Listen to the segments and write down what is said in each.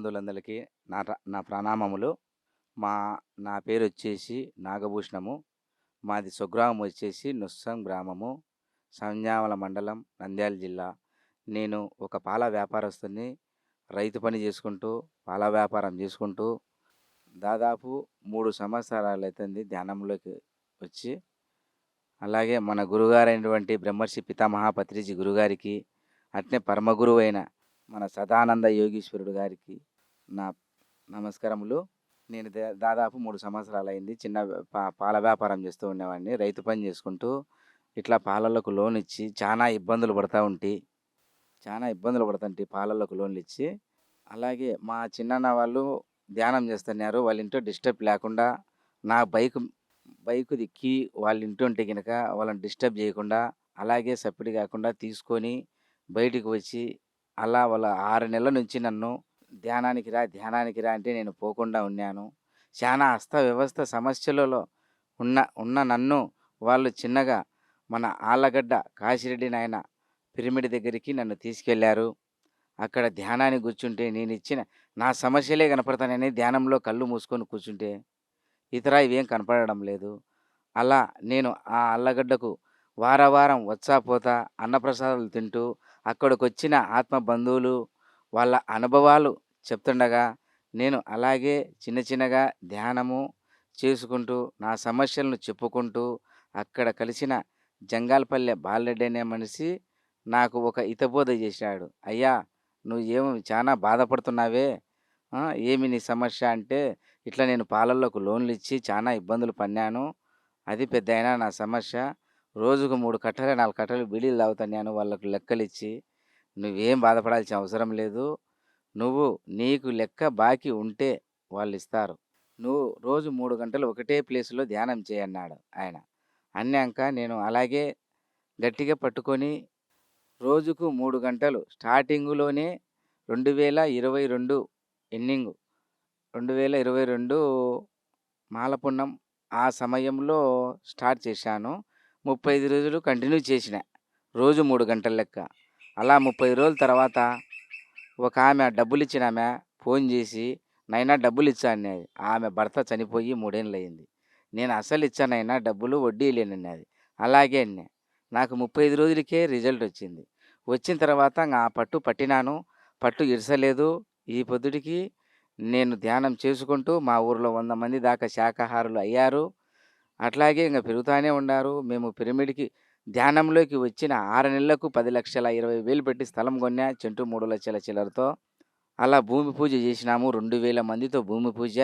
బంధువులందరికీ నా ప్రణామములు. మా నా పేరొచ్చేసి నాగభూషణము. మాది స్వగ్రామం వచ్చేసి నుస్సం గ్రామము, సంజామల మండలం, నంద్యాల జిల్లా. నేను ఒక పాల వ్యాపారస్తుడిని. రైతు పని చేసుకుంటూ, పాల వ్యాపారం చేసుకుంటూ దాదాపు 3 సంవత్సరాలైతుంది ధ్యానంలోకి వచ్చి. అలాగే మన గురుగారైనటువంటి బ్రహ్మర్షి పితామహ పత్రిజీ గురుగారికి, అట్నే పరమ గురువైన మన సదానంద యోగీశ్వరుడు గారికి నా నమస్కారములు. నేను దాదాపు 3 సంవత్సరాలైంది. చిన్న పాల వ్యాపారం చేస్తూ ఉండేవాడిని. రైతు పని చేసుకుంటూ ఇట్లా పాలలకు లోన్ ఇచ్చి చాలా ఇబ్బందులు పడుతుంటే పాలలకు లోన్లు ఇచ్చి. అలాగే మా చిన్నన్న వాళ్ళు ధ్యానం చేస్తున్నారు. వాళ్ళ ఇంట్లో డిస్టర్బ్ లేకుండా నా బైకుది కీ వాళ్ళ ఇంటి ఉంటే కనుక వాళ్ళని డిస్టర్బ్ చేయకుండా, అలాగే సప్పిడి కాకుండా తీసుకొని బయటికి వచ్చి, అలా వాళ్ళ 6 నెలల నుంచి నన్ను ధ్యానానికి రా అంటే నేను పోకుండా ఉన్నాను. చాలా అస్తవ్యవస్థ సమస్యలలో ఉన్న నన్ను వాళ్ళు చిన్నగా మన ఆళ్ళగడ్డ కాశిరెడ్డి నాయన పిరమిడ్ దగ్గరికి నన్ను తీసుకెళ్లారు. అక్కడ ధ్యానానికి కూర్చుంటే నా సమస్యలే కనపడతానని ధ్యానంలో కళ్ళు మూసుకొని కూర్చుంటే ఇతర ఇవేం కనపడడం లేదు. అలా నేను ఆ ఆళ్ళగడ్డకు వారం వచ్చా పోతా అన్నప్రసాదాలు తింటూ అక్కడికొచ్చిన ఆత్మ బంధువులు వాళ్ళ అనుభవాలు చెప్తుండగా నేను అలాగే చిన్నగా ధ్యానము చేసుకుంటూ నా సమస్యలను చెప్పుకుంటూ అక్కడ కలిసిన జంగాలపల్లె బాలరెడ్డి అనే మనిషి నాకు ఒక హితబోధ చేశాడు. అయ్యా, నువ్వు చాలా బాధపడుతున్నావే, ఏమి నీ సమస్య అంటే, ఇట్లా నేను పాలల్లోకి లోన్లు ఇచ్చి చాలా ఇబ్బందులు పడినాను. అది పెద్దాయనా నా సమస్య. రోజుకు 3 కట్టలు 4 కట్టలు బీడీలు తాగుతున్నాను వాళ్ళకు లెక్కలిచ్చి. నువ్వేం బాధపడాల్సిన అవసరం లేదు. నీకు లెక్క బాకీ ఉంటే వాళ్ళిస్తారు. నువ్వు రోజు 3 గంటలు ఒకటే ప్లేస్‌లో ధ్యానం చేయన్నాడు ఆయన. అన్నాక నేను అలాగే గట్టిగా పట్టుకొని రోజుకు 3 గంటలు స్టార్టింగులోనే 2022 ఎండింగు 2022 మాలపున్నం ఆ సమయంలో స్టార్ట్ చేశాను. 35 రోజులు కంటిన్యూ చేసిన. రోజు 3 గంటల లెక్క. అలా 30 రోజుల తర్వాత ఒక ఆమె డబ్బులిచ్చిన ఆమె ఫోన్ చేసి, "నాయనా డబ్బులు ఇచ్చా" అన్నది. ఆమె భర్త చనిపోయి 3 ఏళ్ళు అయింది. నేను అసలు ఇచ్చా నాయనా డబ్బులు, వడ్డీ లేనన్నది. అలాగే అన్నా. నాకు 35 రోజులకే రిజల్ట్ వచ్చింది. వచ్చిన తర్వాత ఆ పట్టు పట్టినాను. పట్టు ఇడసలేదు. ఈ పొద్దుటికి నేను ధ్యానం చేసుకుంటూ మా ఊర్లో 100 మంది దాకా శాకాహారులు అయ్యారు. అట్లాగే ఇంక పెరుగుతానే ఉన్నారు. మేము పిరమిడ్‌కి ధ్యానంలోకి వచ్చిన 6 నెలలకు 10,20,000 పెట్టి స్థలం కొన్నా. చెంటు 3 లక్షల చిల్లరతో. అలా భూమి పూజ చేసినాము. 2,000 మందితో భూమి పూజ.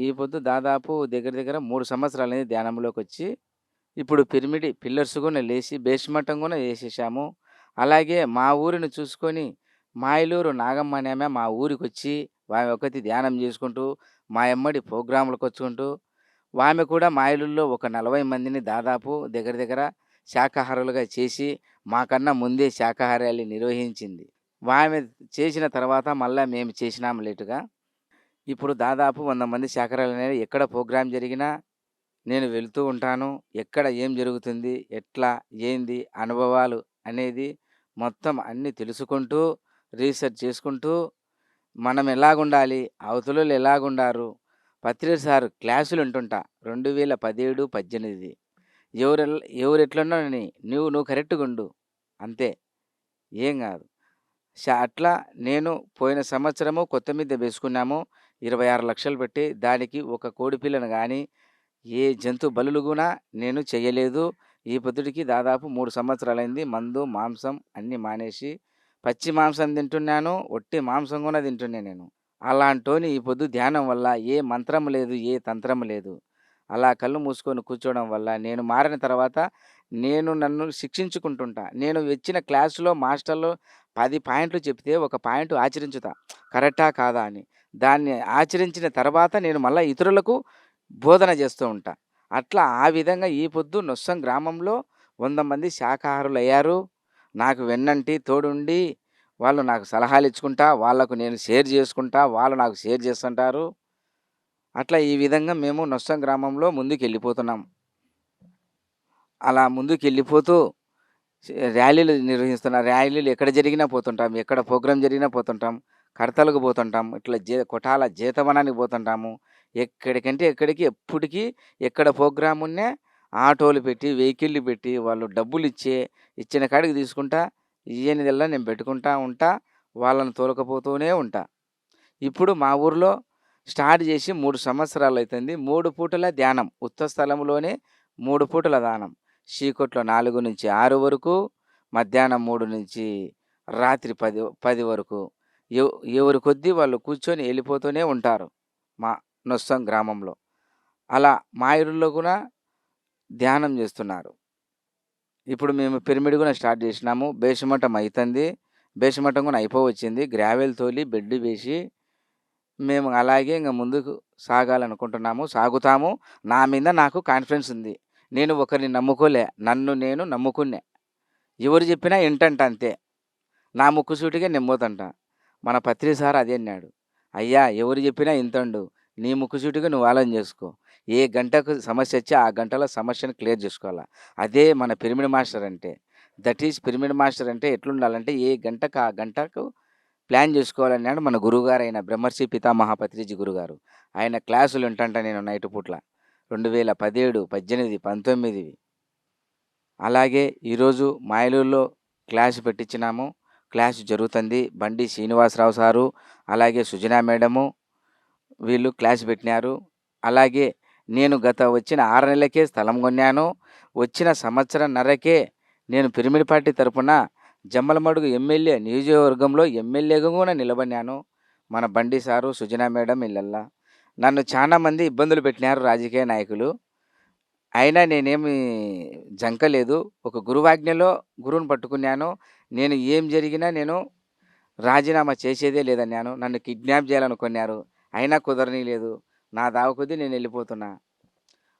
ఈ పొద్దు దాదాపు దగ్గర దగ్గర 3 సంవత్సరాలైంది ధ్యానంలోకి వచ్చి. ఇప్పుడు పిరమిడ్ పిల్లర్స్ కూడా లేచి బేస్మట్టం కూడా వేసేసాము. అలాగే మా ఊరిని చూసుకొని మాయలూరు నాగమ్మ అనే ఆమె మా ఊరికొచ్చి ఆమె ఒకతి ధ్యానం చేసుకుంటూ మా ఎమ్మడి ప్రోగ్రాములకు వచ్చుకుంటూ ఆమె కూడా మాయలూరులో ఒక 40 మందిని దాదాపు దగ్గర దగ్గర శాకాహారులుగా చేసి మాకన్నా ముందే శాకాహారాలు నిర్వహించింది. ఆమె చేసిన తర్వాత మళ్ళీ మేము చేసినాము లేటుగా. ఇప్పుడు దాదాపు 100 మంది శాకాహారులు అనేది ఎక్కడ ప్రోగ్రాం జరిగినా నేను వెళుతూ ఉంటాను. ఎక్కడ ఏం జరుగుతుంది, ఎట్లా, ఏంది అనుభవాలు అనేది మొత్తం అన్నీ తెలుసుకుంటూ, రీసెర్చ్ చేసుకుంటూ, మనం ఎలాగుండాలి, అవతలోళ్ళు ఎలాగుండారు, పత్రి సార్ క్లాసులు వింటుంటా. 2017, 18 ఎవరు ఎట్లున్నారని నువ్వు కరెక్ట్‌గా ఉండు. అంతే, ఏం కాదు. అట్లా నేను పోయిన సంవత్సరము కొత్త మిద్దె వేసుకున్నాము. 26 లక్షలు పెట్టి. దానికి ఒక కోడి పిల్లను కానీ ఏ జంతు బలులు కూడా నేను చేయలేదు. ఈ పొద్దుటికి దాదాపు 3 సంవత్సరాలైంది. మందు, మాంసం అన్నీ మానేసి పచ్చి మాంసం తింటున్నాను. ఒట్టి మాంసం కూడా తింటున్నా నేను. అలాంటోని ఈ పొద్దు ధ్యానం వల్ల ఏ మంత్రం లేదు, ఏ తంత్రం లేదు. అలా కళ్ళు మూసుకొని కూర్చోవడం వల్ల నేను మారిన తర్వాత నన్ను శిక్షించుకుంటుంటా. నేను వచ్చిన క్లాసులో మాస్టర్లు 10 పాయింట్లు చెప్తే ఒక పాయింట్ ఆచరించుతా, కరెక్టా కాదా అని. దాన్ని ఆచరించిన తర్వాత నేను మళ్ళీ ఇతరులకు బోధన చేస్తూ ఉంటా. అట్లా ఆ విధంగా ఈ పొద్దు నొస్సం గ్రామంలో 100 మంది శాకాహారులు అయ్యారు. నాకు వెన్నంటి తోడుండి వాళ్ళు నాకు సలహాలు ఇచ్చుకుంటా, వాళ్ళకు నేను షేర్ చేసుకుంటా, వాళ్ళు నాకు షేర్ చేస్తుంటారు. అట్లా ఈ విధంగా మేము నొస్సం గ్రామంలో ముందుకెళ్ళిపోతున్నాం. అలా ముందుకెళ్ళిపోతూ ర్యాలీలు నిర్వహిస్తున్నారు. ర్యాలీలు ఎక్కడ జరిగినా పోతుంటాం, ఎక్కడ ప్రోగ్రాం జరిగినా పోతుంటాం. కడతలకు పోతుంటాం. ఇట్లా కొఠాల జీతవనానికి పోతుంటాము. ఎక్కడికంటే ఎక్కడికి ఎప్పటికి ఎక్కడ ప్రోగ్రామ్ ఉన్నా ఆటోలు పెట్టి, వెహికల్‌లు పెట్టి వాళ్ళు ఇచ్చిన కాడికి తీసుకుంటా, ఇయ్యనిదల్లా నేను పెట్టుకుంటా ఉంటా. వాళ్ళని తోలుకపోతూనే ఉంటా. ఇప్పుడు మా ఊర్లో స్టార్ట్ చేసి 3 సంవత్సరాలైతుంది. 3 పూటల ధ్యానం. ఉత్త స్థలంలోనే 3 పూటల దానం. చీకట్లో 4-6 వరకు, మధ్యాహ్నం 3 నుంచి రాత్రి 10 వరకు. ఎవరి కొద్దీ వాళ్ళు కూర్చొని వెళ్ళిపోతూనే ఉంటారు మా నొస్సం గ్రామంలో. అలా మా ఊరిలో కూడా ధ్యానం చేస్తున్నారు. ఇప్పుడు మేము పిరమిడ్ కూడా స్టార్ట్ చేసినాము. బేస్‌మఠం అయితంది. బేస్‌మఠం కూడా అయిపోవచ్చింది. గ్రావెల్ తోలి, బెడ్ వేసి మేము అలాగే ఇంక ముందుకు సాగాలనుకుంటున్నాము. సాగుతాము. నా మీద నాకు కాన్ఫిడెన్స్ ఉంది. నేను ఒకరిని నమ్ముకోలే. నన్ను నేను నమ్ముకున్నా. ఎవరు చెప్పినా ఇంటంట అంతే. నా ముక్కుసూటిగా నేను పోతంట. మన పత్రి సార్ అదే అన్నాడు. "అయ్యా ఎవరు చెప్పినా ఇంతండు. నీ ముక్కుసూటిగా నువ్వు ఆలోచన చేసుకో. ఏ గంటకు సమస్య వచ్చి ఆ గంటలో సమస్యను క్లియర్ చేసుకోవాలా. అదే మన పిరమిడ్ మాస్టర్ అంటే. దట్ ఈజ్ పిరమిడ్ మాస్టర్ అంటే ఎట్లుండాలంటే ఏ గంటకు ఆ గంటకు ప్లాన్ చేసుకోవాలన్నాడు మన గురువుగారైన బ్రహ్మర్షి పితామహ పత్రిజీ గురుగారు. ఆయన క్లాసులు వింటంట నేను నైట్ పూట్ల. 2017, 18, 19 అలాగే ఈరోజు మాయలూరులో క్లాస్ పెట్టించినాము. క్లాస్ జరుగుతుంది. బండి శ్రీనివాసరావు సారు, అలాగే సుజనా మేడము వీళ్ళు క్లాస్ పెట్టినారు. అలాగే నేను వచ్చిన 6 నెలలకే స్థలం కొన్నాను. వచ్చిన సంవత్సరంన్నరకే నేను పిరమిడ్ పార్టీ తరపున జమ్మలమడుగు ఎమ్మెల్యే నియోజకవర్గంలో ఎమ్మెల్యేగా కూడా నిలబడినాను. మన బండి సారు, సుజనా మేడం ఇళ్ళల్లా. నన్ను చాలా మంది ఇబ్బందులు పెట్టినారు రాజకీయ నాయకులు. అయినా నేనేమి జంకలేదు. ఒక గురువాజ్ఞలో గురువుని పట్టుకున్నాను. నేను ఏం జరిగినా నేను రాజీనామా చేసేదే లేదన్నాను. నన్ను కిడ్నాప్ చేయాలనుకున్నారు. అయినా కుదరనీయలేదు. నా దావ కొద్దీ నేను వెళ్ళిపోతున్నా.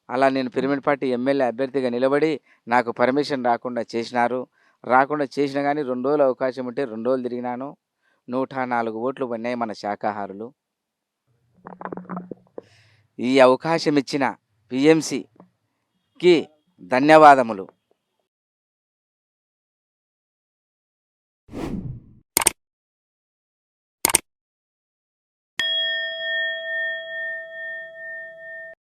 అలా నేను పిరమిడ్ పార్టీ ఎమ్మెల్యే అభ్యర్థిగా నిలబడి నాకు పర్మిషన్ రాకుండా చేసినారు. రాకుండా చేసినా కానీ 2 రోజులు అవకాశం ఉంటే 2 రోజులు తిరిగినాను. 104 ఓట్లు పడినాయి మన శాఖాహారులు. ఈ అవకాశం ఇచ్చిన పిఎంసికి ధన్యవాదములు.